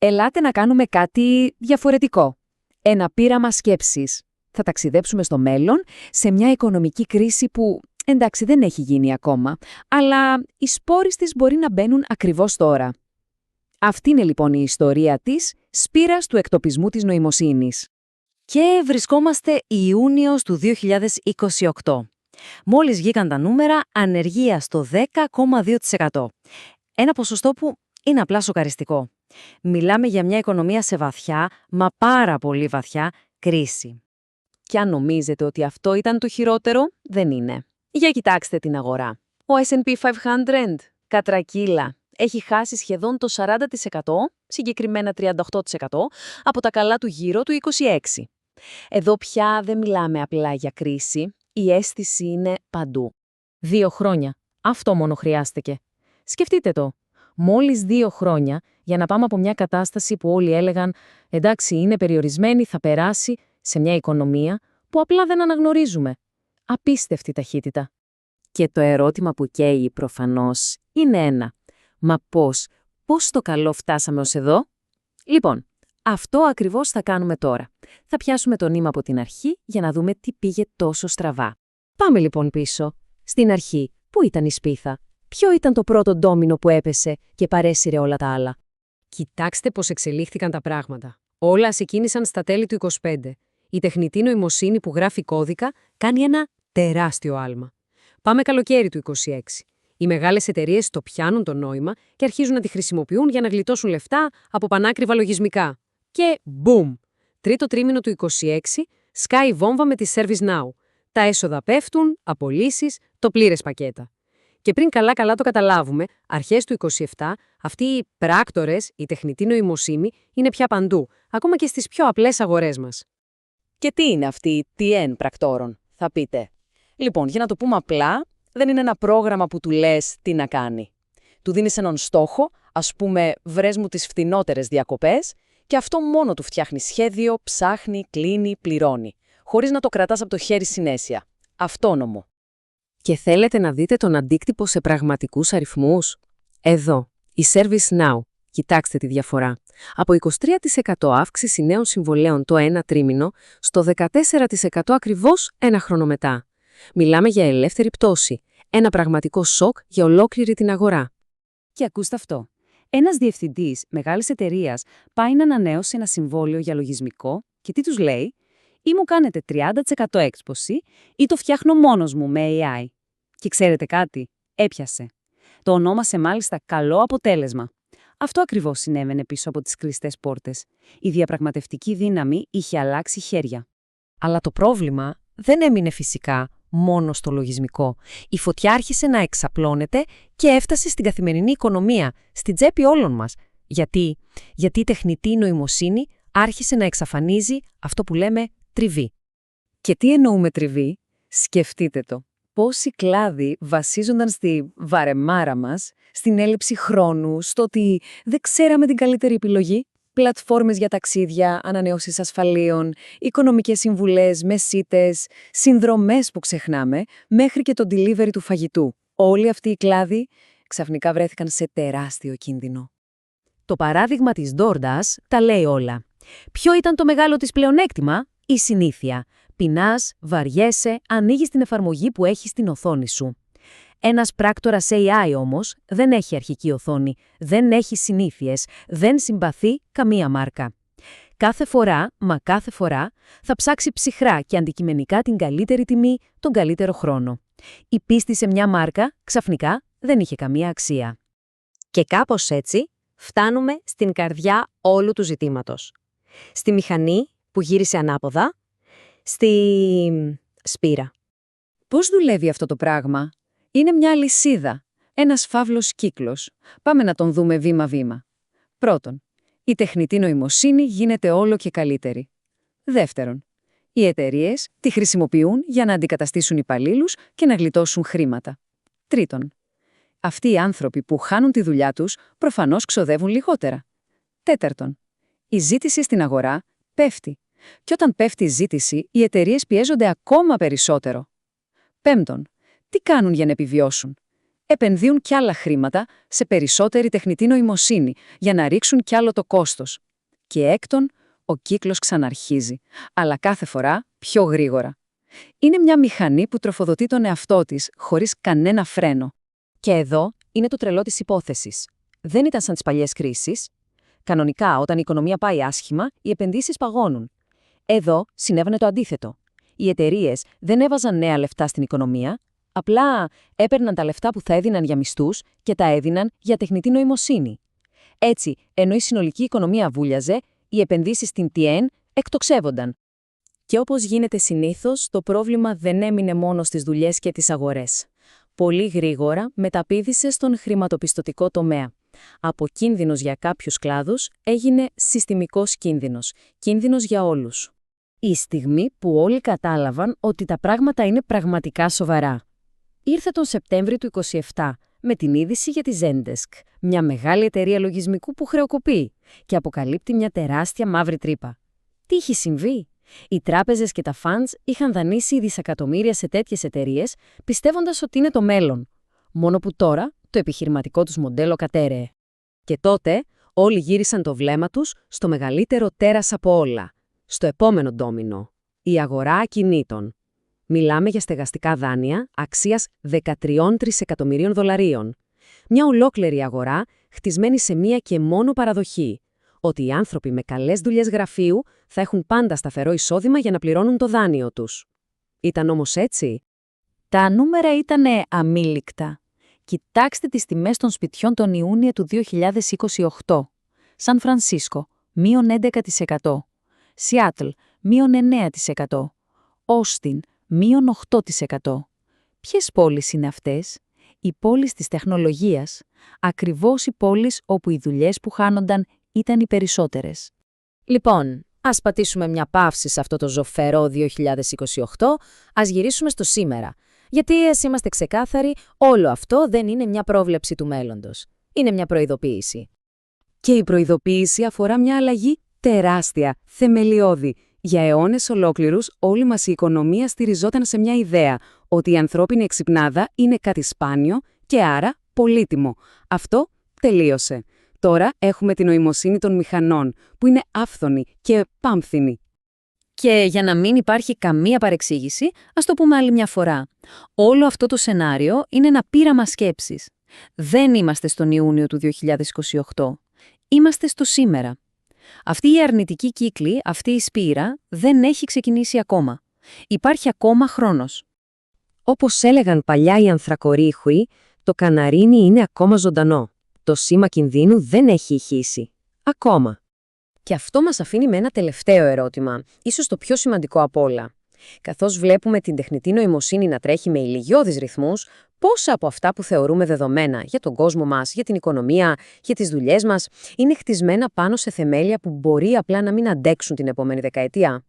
Ελάτε να κάνουμε κάτι διαφορετικό. Ένα πείραμα σκέψης. Θα ταξιδέψουμε στο μέλλον σε μια οικονομική κρίση που, εντάξει, δεν έχει γίνει ακόμα, αλλά οι σπόροι της μπορεί να μπαίνουν ακριβώς τώρα. Αυτή είναι λοιπόν η ιστορία της σπήρας του εκτοπισμού της νοημοσύνης. Και βρισκόμαστε Ιούνιος του 2028. Μόλις βγήκαν τα νούμερα, ανεργία στο 10,2%. Ένα ποσοστό που είναι απλά σοκαριστικό. Μιλάμε για μια οικονομία σε βαθιά, μα πάρα πολύ βαθιά, κρίση. Και αν νομίζετε ότι αυτό ήταν το χειρότερο, δεν είναι. Για κοιτάξτε την αγορά. Ο S&P 500, κατρακύλα, έχει χάσει σχεδόν το 40%, συγκεκριμένα 38%, από τα καλά του γύρω του 26%. Εδώ πια δεν μιλάμε απλά για κρίση, η αίσθηση είναι παντού. 2 χρόνια. Αυτό μόνο χρειάστηκε. Σκεφτείτε το. Μόλις 2 χρόνια για να πάμε από μια κατάσταση που όλοι έλεγαν «εντάξει, είναι περιορισμένη, θα περάσει», σε μια οικονομία που απλά δεν αναγνωρίζουμε. Απίστευτη ταχύτητα. Και το ερώτημα που καίει προφανώς είναι ένα. Μα πώς το καλό φτάσαμε ως εδώ? Λοιπόν, αυτό ακριβώς θα κάνουμε τώρα. Θα πιάσουμε το νήμα από την αρχή για να δούμε τι πήγε τόσο στραβά. Πάμε λοιπόν πίσω. Στην αρχή, πού ήταν η σπίθα? Ποιο ήταν το πρώτο ντόμινο που έπεσε και παρέσυρε όλα τα άλλα? Κοιτάξτε πώς εξελίχθηκαν τα πράγματα. Όλα ξεκίνησαν στα τέλη του 25. Η τεχνητή νοημοσύνη που γράφει κώδικα κάνει ένα τεράστιο άλμα. Πάμε καλοκαίρι του 26. Οι μεγάλες εταιρείες το πιάνουν το νόημα και αρχίζουν να τη χρησιμοποιούν για να γλιτώσουν λεφτά από πανάκριβα λογισμικά. Και boom! Τρίτο τρίμηνο του 26, σκάει βόμβα με τη ServiceNow. Τα έσοδα πέφτουν, απολύσεις, το πλήρες πακέτα. Και πριν καλά-καλά το καταλάβουμε, αρχές του 27, αυτοί οι πράκτορες, η τεχνητή νοημοσύνη, είναι πια παντού, ακόμα και στις πιο απλές αγορές μας. Και τι είναι αυτή η TN πρακτόρων, θα πείτε? Λοιπόν, για να το πούμε απλά, δεν είναι ένα πρόγραμμα που του λες τι να κάνει. Του δίνεις έναν στόχο, ας πούμε, βρες μου τις φθηνότερες διακοπές, και αυτό μόνο του φτιάχνει σχέδιο, ψάχνει, κλείνει, πληρώνει, χωρίς να το κρατάς από το χέρι συνέσια. Αυτόνομο. Και θέλετε να δείτε τον αντίκτυπο σε πραγματικούς αριθμούς? Εδώ, η ServiceNow. Κοιτάξτε τη διαφορά. Από 23% αύξηση νέων συμβολέων το 1 τρίμηνο, στο 14% ακριβώς 1 χρόνο μετά. Μιλάμε για ελεύθερη πτώση. Ένα πραγματικό σοκ για ολόκληρη την αγορά. Και ακούστε αυτό. Ένας διευθυντής μεγάλης εταιρείας πάει να ανανέωσει ένα συμβόλαιο για λογισμικό και τι τους λέει? Ή μου κάνετε 30% έξποση ή το φτιάχνω μόνος μου με AI. Και ξέρετε κάτι? Έπιασε. Το ονόμασε μάλιστα καλό αποτέλεσμα. Αυτό ακριβώς συνέβαινε πίσω από τις κλειστές πόρτες. Η διαπραγματευτική δύναμη είχε αλλάξει χέρια. Αλλά το πρόβλημα δεν έμεινε φυσικά μόνο στο λογισμικό. Η φωτιά άρχισε να εξαπλώνεται και έφτασε στην καθημερινή οικονομία, στην τσέπη όλων μας. Γιατί η τεχνητή νοημοσύνη άρχισε να εξαφανίζει αυτό που λέμε τριβή. Και τι εννοούμε τριβή? Σκεφτείτε το. Πόσοι κλάδοι βασίζονταν στη βαρεμάρα μας, στην έλλειψη χρόνου, στο ότι δεν ξέραμε την καλύτερη επιλογή? Πλατφόρμες για ταξίδια, ανανέωσεις ασφαλείων, οικονομικές συμβουλές, μεσίτες, συνδρομές που ξεχνάμε, μέχρι και το delivery του φαγητού. Όλοι αυτοί οι κλάδοι ξαφνικά βρέθηκαν σε τεράστιο κίνδυνο. Το παράδειγμα της DoorDash τα λέει όλα. Ποιο ήταν το μεγάλο της πλεονέκτημα? Η συνήθεια. Πεινάς, βαριέσαι, ανοίγεις την εφαρμογή που έχεις στην οθόνη σου. Ένας πράκτορας AI όμως δεν έχει αρχική οθόνη, δεν έχει συνήθειες, δεν συμπαθεί καμία μάρκα. Κάθε φορά θα ψάξει ψυχρά και αντικειμενικά την καλύτερη τιμή, τον καλύτερο χρόνο. Η πίστη σε μια μάρκα ξαφνικά δεν είχε καμία αξία. Και κάπως έτσι φτάνουμε στην καρδιά όλου του ζητήματος. Στη μηχανή που γύρισε ανάποδα, στη σπήρα. Πώς δουλεύει αυτό το πράγμα? Είναι μια αλυσίδα, ένας φαύλος κύκλος. Πάμε να τον δούμε βήμα-βήμα. Πρώτον, η τεχνητή νοημοσύνη γίνεται όλο και καλύτερη. Δεύτερον, οι εταιρείες τη χρησιμοποιούν για να αντικαταστήσουν υπαλλήλους και να γλιτώσουν χρήματα. Τρίτον, αυτοί οι άνθρωποι που χάνουν τη δουλειά τους προφανώς ξοδεύουν λιγότερα. Τέταρτον, η ζήτηση στην αγορά πέφτει. Και όταν πέφτει η ζήτηση, οι εταιρείες πιέζονται ακόμα περισσότερο. Πέμπτον, τι κάνουν για να επιβιώσουν? επενδύουν κι άλλα χρήματα σε περισσότερη τεχνητή νοημοσύνη για να ρίξουν κι άλλο το κόστος. Και έκτον, ο κύκλος ξαναρχίζει, αλλά κάθε φορά πιο γρήγορα. Είναι μια μηχανή που τροφοδοτεί τον εαυτό της χωρίς κανένα φρένο. Και εδώ είναι το τρελό της υπόθεσης. Δεν ήταν σαν τις παλιές κρίσεις. Κανονικά, όταν η οικονομία πάει άσχημα, οι επενδύσεις παγώνουν. Εδώ συνέβαινε το αντίθετο. Οι εταιρείες δεν έβαζαν νέα λεφτά στην οικονομία, απλά έπαιρναν τα λεφτά που θα έδιναν για μισθούς και τα έδιναν για τεχνητή νοημοσύνη. Έτσι, ενώ η συνολική οικονομία βούλιαζε, οι επενδύσεις στην TN εκτοξεύονταν. Και όπως γίνεται συνήθως, το πρόβλημα δεν έμεινε μόνο στις δουλειές και τις αγορές. Πολύ γρήγορα μεταπήδησε στον χρηματοπιστωτικό τομέα. Από κίνδυνος για κάποιους κλάδους έγινε συστημικός κίνδυνος, κίνδυνος για όλους. Η στιγμή που όλοι κατάλαβαν ότι τα πράγματα είναι πραγματικά σοβαρά. Ήρθε τον Σεπτέμβρη του 2027 με την είδηση για τη Zendesk, μια μεγάλη εταιρεία λογισμικού που χρεοκοπεί και αποκαλύπτει μια τεράστια μαύρη τρύπα. Τι είχε συμβεί? Οι τράπεζες και τα funds είχαν δανείσει δισεκατομμύρια σε τέτοιες εταιρείες, πιστεύοντας ότι είναι το μέλλον. Μόνο που τώρα το επιχειρηματικό τους μοντέλο κατέρεε. Και τότε όλοι γύρισαν το βλέμμα τους στο μεγαλύτερο τέρας από όλα. Στο επόμενο ντόμινο. Η αγορά ακινήτων. Μιλάμε για στεγαστικά δάνεια αξίας 13 τρισεκατομμυρίων δολαρίων. Μια ολόκληρη αγορά χτισμένη σε μία και μόνο παραδοχή. Ότι οι άνθρωποι με καλές δουλειές γραφείου θα έχουν πάντα σταθερό εισόδημα για να πληρώνουν το δάνειο τους. Ήταν όμως έτσι? Τα νούμερα ήτανε αμήλικτα. Κοιτάξτε τις τιμές των σπιτιών τον Ιούνιο του 2028. Σαν Φρανσίσκο, μείον 11%. Σιάτλ, μείον 9%. Όστιν, μείον 8%. Ποιες πόλεις είναι αυτές? Οι πόλεις της τεχνολογίας. Ακριβώς οι πόλεις όπου οι δουλειές που χάνονταν ήταν οι περισσότερες. Λοιπόν, ας πατήσουμε μια παύση σε αυτό το ζωφερό 2028, ας γυρίσουμε στο σήμερα. Γιατί ας είμαστε ξεκάθαροι, όλο αυτό δεν είναι μια πρόβλεψη του μέλλοντος. Είναι μια προειδοποίηση. Και η προειδοποίηση αφορά μια αλλαγή τεράστια, θεμελιώδη. Για αιώνες ολόκληρους, όλη μας η οικονομία στηριζόταν σε μια ιδέα, ότι η ανθρώπινη εξυπνάδα είναι κάτι σπάνιο και άρα πολύτιμο. Αυτό τελείωσε. Τώρα έχουμε την νοημοσύνη των μηχανών, που είναι άφθονη και πάμφθινη. Και για να μην υπάρχει καμία παρεξήγηση, ας το πούμε άλλη μια φορά. Όλο αυτό το σενάριο είναι ένα πείραμα σκέψης. Δεν είμαστε στον Ιούνιο του 2028. Είμαστε στο σήμερα. Αυτή η αρνητική κύκλη, αυτή η σπήρα, δεν έχει ξεκινήσει ακόμα. Υπάρχει ακόμα χρόνος. Όπως έλεγαν παλιά οι ανθρακορίχοι, το καναρίνι είναι ακόμα ζωντανό. Το σήμα κινδύνου δεν έχει ηχήσει. Ακόμα. Και αυτό μας αφήνει με ένα τελευταίο ερώτημα, ίσως το πιο σημαντικό απ' όλα. Καθώς βλέπουμε την τεχνητή νοημοσύνη να τρέχει με ηλιγιώδεις ρυθμούς, πόσα από αυτά που θεωρούμε δεδομένα για τον κόσμο μας, για την οικονομία, για τις δουλειές μας, είναι χτισμένα πάνω σε θεμέλια που μπορεί απλά να μην αντέξουν την επόμενη δεκαετία?